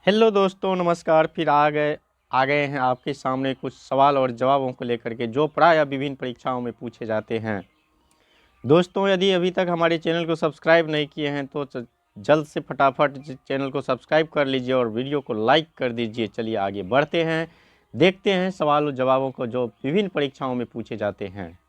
Hello दोस्तों, नमस्कार। फिर आ गए हैं आपके सामने कुछ सवाल और जवाबों को लेकर के, जो प्रायः विभिन्न परीक्षाओं में पूछे जाते हैं। दोस्तों, यदि अभी तक हमारे चैनल को सब्सक्राइब नहीं किए हैं तो जल्द से फटाफट चैनल को सब्सक्राइब कर लीजिए और वीडियो को लाइक कर दीजिए। चलिए आगे बढ़ते हैं, देखते हैं सवाल और जवाबों को जो विभिन्न परीक्षाओं में पूछे जाते हैं।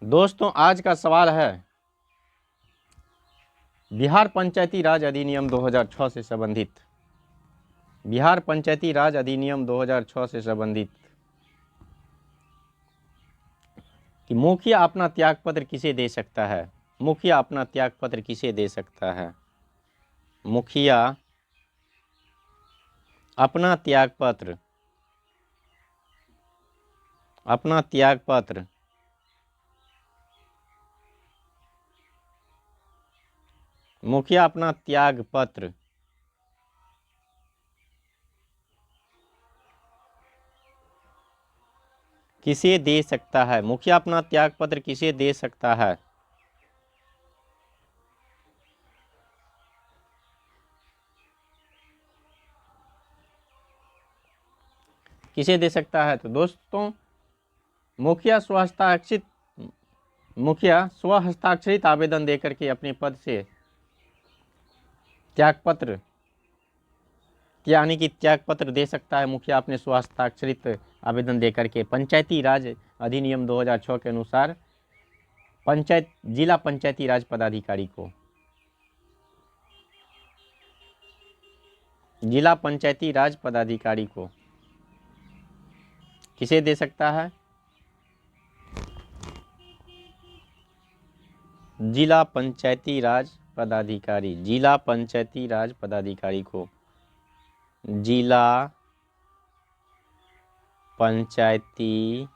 दोस्तों, आज का सवाल है बिहार पंचायती राज अधिनियम 2006 से संबंधित। बिहार पंचायती राज अधिनियम 2006 से संबंधित कि मुखिया अपना त्यागपत्र किसे दे सकता है। मुखिया अपना त्यागपत्र किसे दे सकता है। मुखिया अपना त्यागपत्र मुखिया अपना त्यागपत्र किसे दे सकता है। मुखिया अपना त्यागपत्र किसे दे सकता है। किसे दे सकता है तो दोस्तों, मुखिया स्वहस्ताक्षरित आवेदन देकर के अपने पद से त्यागपत्र यानी कि त्यागपत्र दे सकता है। मुखिया अपने स्वहस्ताक्षरित आवेदन देकर के पंचायती राज अधिनियम 2006 के अनुसार जिला पंचायती राज पदाधिकारी को किसे दे सकता है। जिला पंचायती राज पदाधिकारी को जिला पंचायती राज पदाधिकारी को जिला पंचायती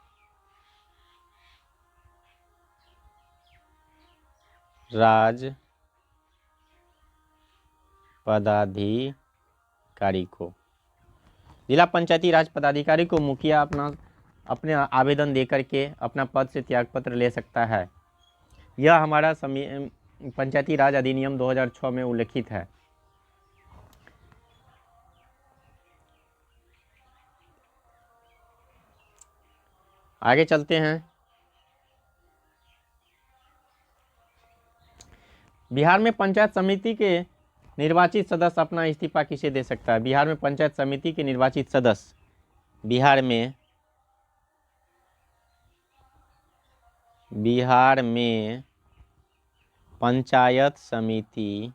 राज पदाधिकारी को मुखिया अपने आवेदन देकर के अपना पद से त्यागपत्र ले सकता है। यह हमारा पंचायती राज अधिनियम 2006 में उल्लेखित है। आगे चलते हैं। बिहार में पंचायत समिति के निर्वाचित सदस्य अपना इस्तीफा किसे दे सकता है। बिहार में पंचायत समिति के निर्वाचित सदस्य बिहार में पंचायत समिति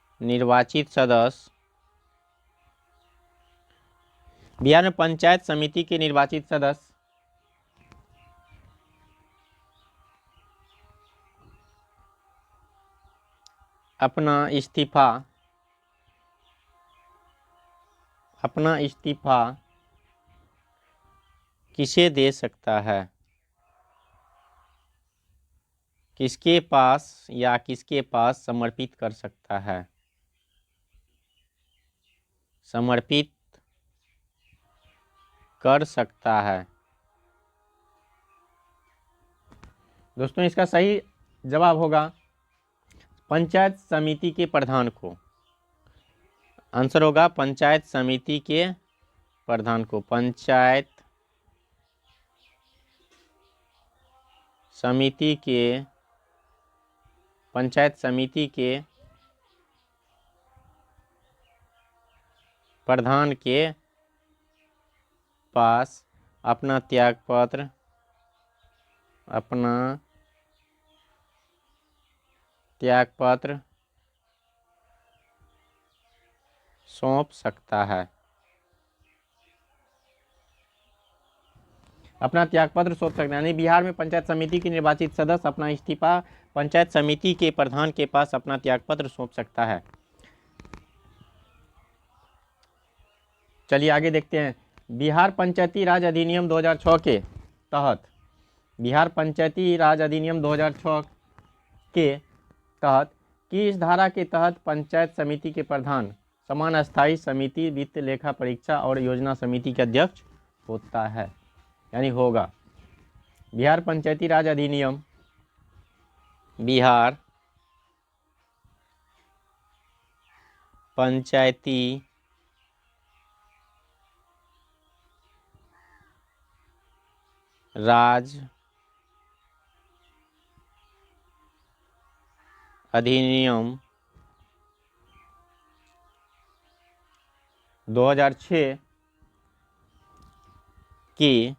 के निर्वाचित सदस्य बिहार में पंचायत समिति के निर्वाचित सदस्य अपना इस्तीफा किसे दे सकता है। किसके पास समर्पित कर सकता है। समर्पित कर सकता है। दोस्तों, इसका सही जवाब होगा पंचायत समिति के प्रधान को। आंसर होगा पंचायत समिति के प्रधान को। पंचायत समिति के प्रधान के पास अपना त्यागपत्र सौंप सकता है। अपना त्यागपत्र सौंप सकता है यानी बिहार में पंचायत समिति के निर्वाचित सदस्य अपना इस्तीफा पंचायत समिति के प्रधान के पास अपना त्यागपत्र सौंप सकता है। चलिए आगे देखते हैं। बिहार पंचायती राज अधिनियम 2006 के तहत बिहार पंचायती राज अधिनियम 2006 के तहत किस धारा के तहत पंचायत समिति के प्रधान समान स्थायी समिति, वित्त, लेखा परीक्षा और योजना समिति के अध्यक्ष होता है, यानी होगा? बिहार पंचायती राज अधिनियम, बिहार पंचायती राज अधिनियम 2006 की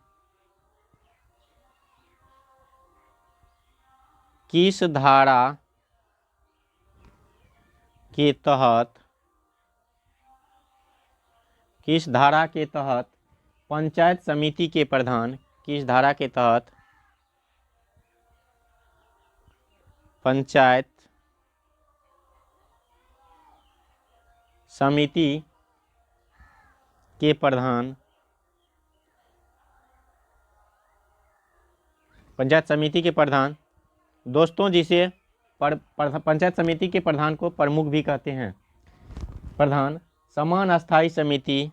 किस धारा के तहत पंचायत समिति के प्रधान, किस धारा के तहत पंचायत समिति के प्रधान दोस्तों, जिसे पंचायत समिति के प्रधान को प्रमुख भी कहते हैं, प्रधान समान स्थायी समिति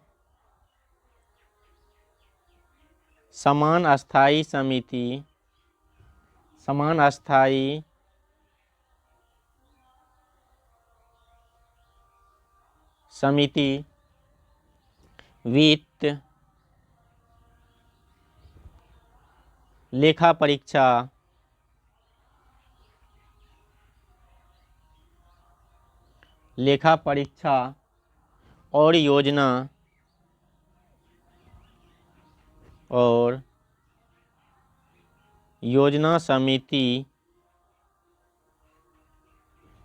वित्त, लेखा परीक्षा और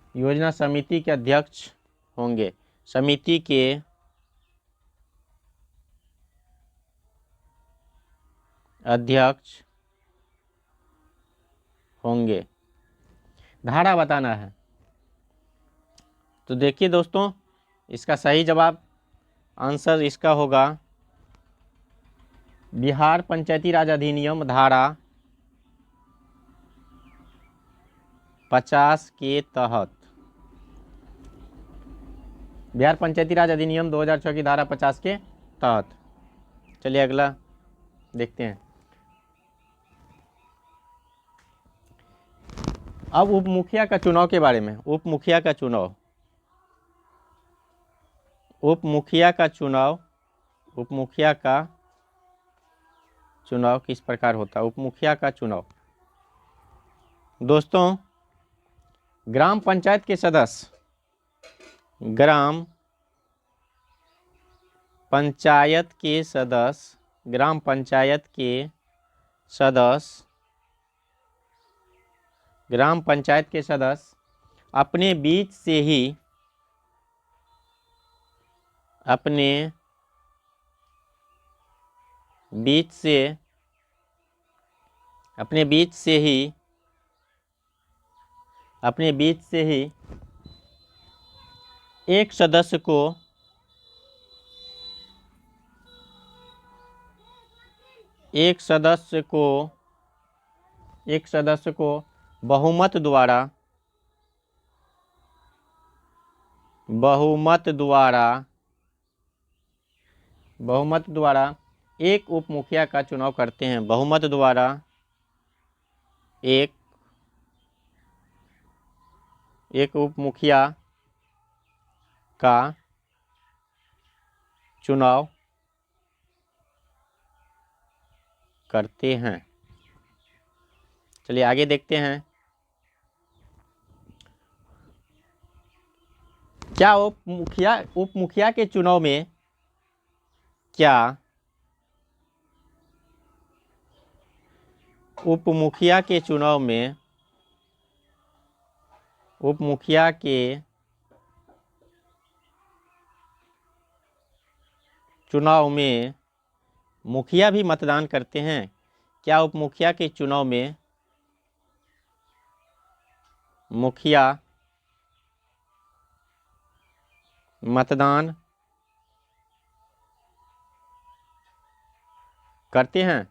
योजना समिति के अध्यक्ष होंगे। समिति के अध्यक्ष होंगे। धारा बताना है। तो देखिए दोस्तों, इसका सही जवाब आंसर इसका होगा बिहार पंचायती राज अधिनियम धारा 50 के तहत। बिहार पंचायती राज अधिनियम 2006 की धारा 50 के तहत। चलिए अगला देखते हैं। अब उप मुखिया का चुनाव के बारे में। उप मुखिया का चुनाव किस प्रकार होता है? उप मुखिया का चुनाव दोस्तों, ग्राम पंचायत के सदस्य अपने बीच से ही एक सदस्य को बहुमत द्वारा एक उप मुखिया का चुनाव करते हैं। बहुमत द्वारा एक उप मुखिया का चुनाव करते हैं। चलिए आगे देखते हैं। क्या उप मुखिया के चुनाव में उप मुखिया के चुनाव में मुखिया भी मतदान करते हैं? क्या उप मुखिया के चुनाव में मुखिया मतदान करते हैं?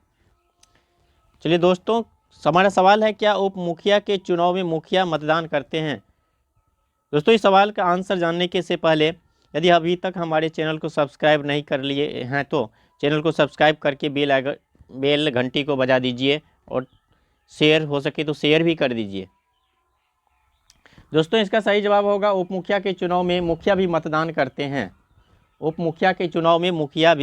चलिए दोस्तों, हमारा सवाल है, क्या उप मुखिया के चुनाव में मुखिया मतदान करते हैं? दोस्तों, इस सवाल का आंसर जानने के से पहले यदि अभी तक हमारे चैनल को सब्सक्राइब नहीं कर लिए हैं तो चैनल को सब्सक्राइब करके बेल घंटी को बजा दीजिए और शेयर हो सके तो शेयर भी कर दीजिए। दोस्तों, इसका सही जवाब होगा उप मुखिया के चुनाव में मुखिया भी मतदान करते हैं। उप मुखिया के चुनाव में मुखिया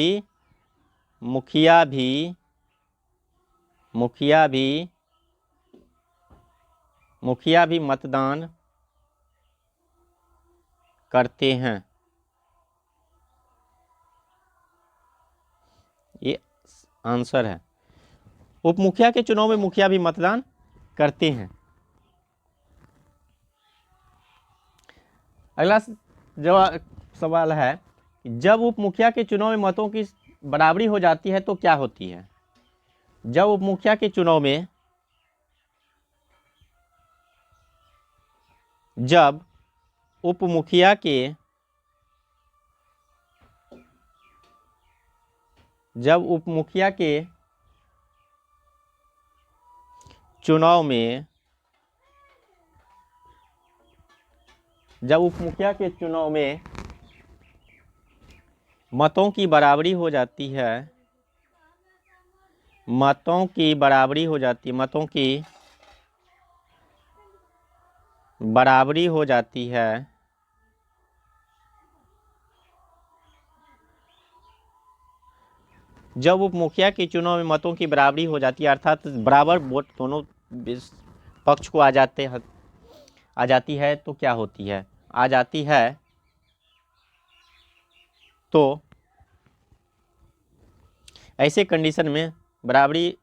भी मतदान करते हैं। ये आंसर है, उप मुखिया के चुनाव में मुखिया भी मतदान करते हैं। अगला जवाब सवाल है, जब उप मुखिया के चुनाव में मतों की बराबरी हो जाती है तो क्या होती है? जब उप मुखिया के चुनाव में जब उप मुखिया के चुनाव में मतों की बराबरी हो जाती है, जब उप मुखिया के चुनाव में मतों की बराबरी हो जाती है अर्थात बराबर वोट दोनों पक्ष को आ जाती है तो क्या होती है? आ जाती है तो ऐसे कंडीशन में बराबरी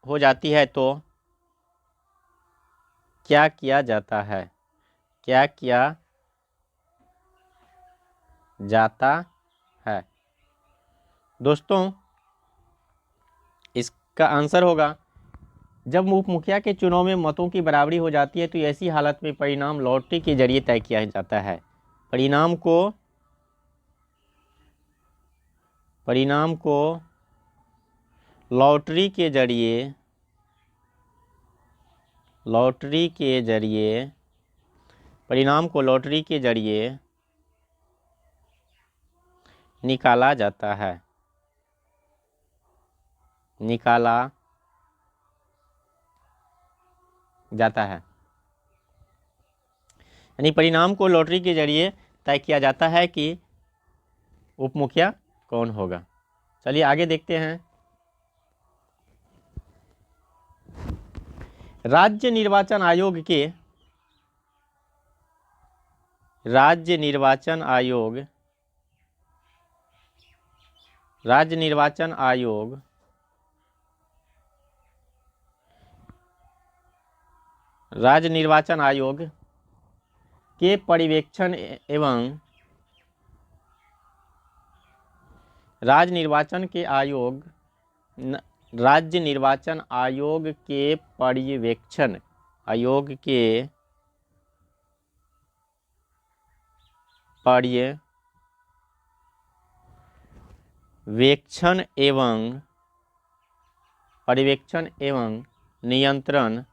हो जाती है तो क्या किया जाता है? दोस्तों, इसका आंसर होगा, जब उप मुखिया के चुनाव में मतों की बराबरी हो जाती है तो ऐसी हालत में परिणाम लॉटरी के जरिए तय किया जाता है। परिणाम को लॉटरी के जरिए निकाला जाता है। यानी परिणाम को लॉटरी के जरिए तय किया जाता है कि उप मुखिया कौन होगा। चलिए आगे देखते हैं। राज्य निर्वाचन आयोग के पर्यवेक्षण एवं राज्य निर्वाचन आयोग के पर्यवेक्षण एवं नियंत्रण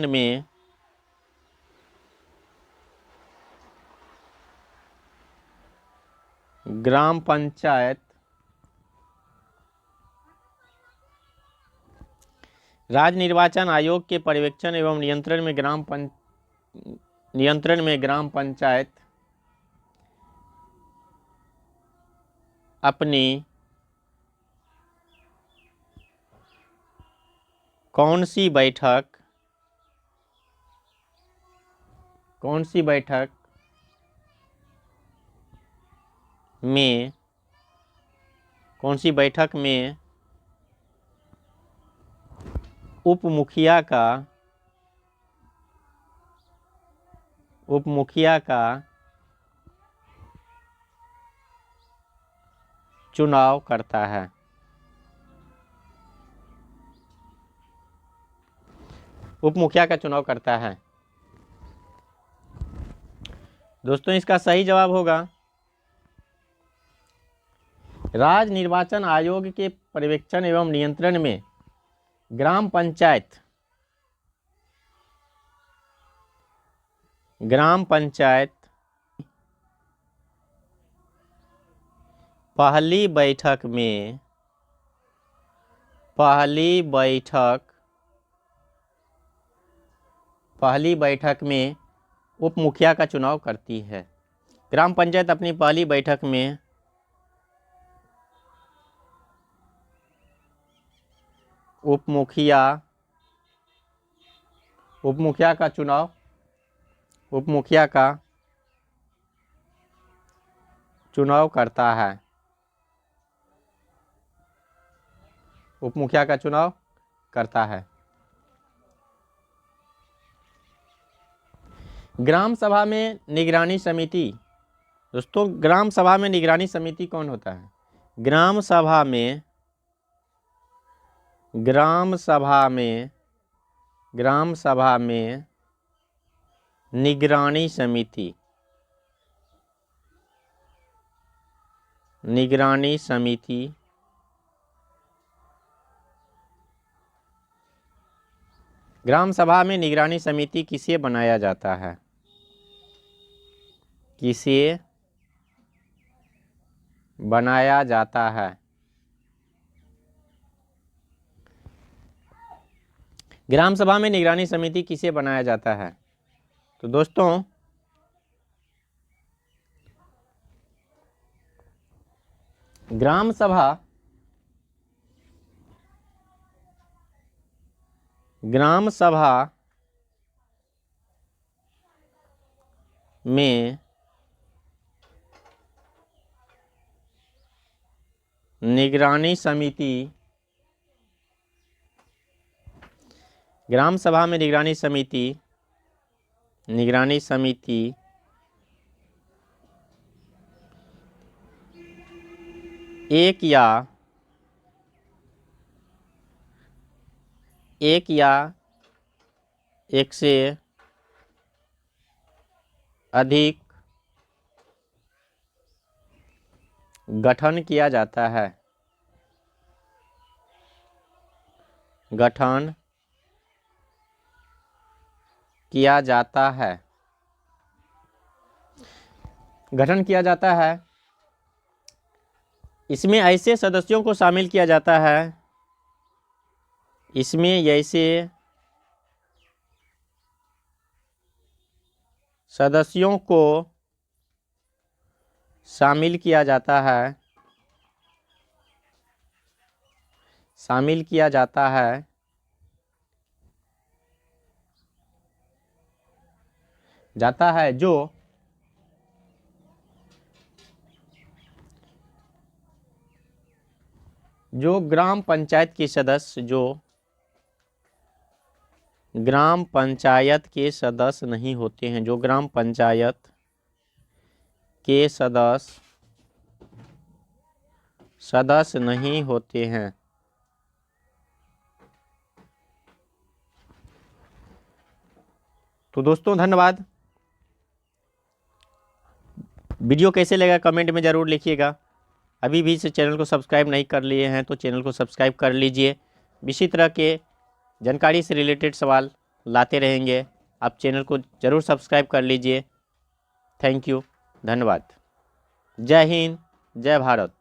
में ग्राम पंचायत राज्य निर्वाचन आयोग के पर्यवेक्षण एवं नियंत्रण में ग्राम पंचायत अपनी कौन सी बैठक में उप मुखिया का चुनाव करता है। उप मुखिया का चुनाव करता है। दोस्तों इसका सही जवाब होगा राज्य निर्वाचन आयोग के पर्यवेक्षण एवं नियंत्रण में ग्राम पंचायत पहली बैठक में उप मुखिया का चुनाव करती है। ग्राम पंचायत अपनी पहली बैठक में उप मुखिया का चुनाव करता है। उप मुखिया का चुनाव करता है। ग्राम सभा में निगरानी समिति। दोस्तों ग्राम सभा में निगरानी समिति कौन होता है? ग्राम सभा में निगरानी समिति ग्राम सभा में निगरानी समिति किसे बनाया जाता है? ग्राम सभा में निगरानी समिति किसे बनाया जाता है? तो दोस्तों ग्राम सभा में निगरानी समिति एक या एक से अधिक गठन किया जाता है। इसमें ऐसे सदस्यों को शामिल किया जाता है जो ग्राम पंचायत के सदस्य नहीं होते हैं, जो ग्राम पंचायत के सदस्य नहीं होते हैं। तो दोस्तों धन्यवाद। वीडियो कैसे लगा कमेंट में ज़रूर लिखिएगा। अभी भी इस चैनल को सब्सक्राइब नहीं कर लिए हैं तो चैनल को सब्सक्राइब कर लीजिए। इसी तरह के जानकारी से रिलेटेड सवाल लाते रहेंगे। आप चैनल को ज़रूर सब्सक्राइब कर लीजिए। थैंक यू, धन्यवाद। जय हिंद, जय भारत।